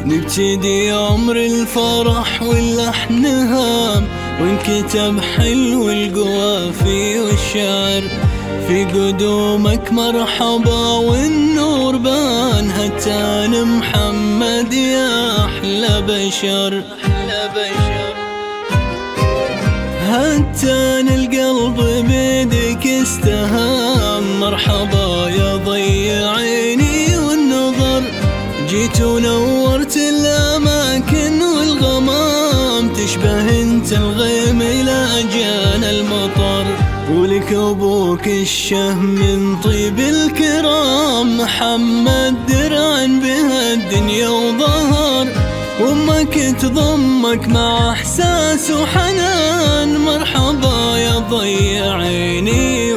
نبتدي عمر الفرح واللحن هام، وانكتب حلو القوافي والشعر. في قدومك مرحبا والنور بان، هتان محمد يا أحلى بشر. هتان القلب بيدك استهام، مرحبا يا ضي عيني والنظر. جيت ونورت الأماكن والغمام، تشبه انت الغيم إلى جانا المطر. ولك أبوك الشهم من طيب الكرام، محمد درعا بها الدنيا وظهر. وامك تضمك مع احساس وحنان، مرحبا يا ضي عيني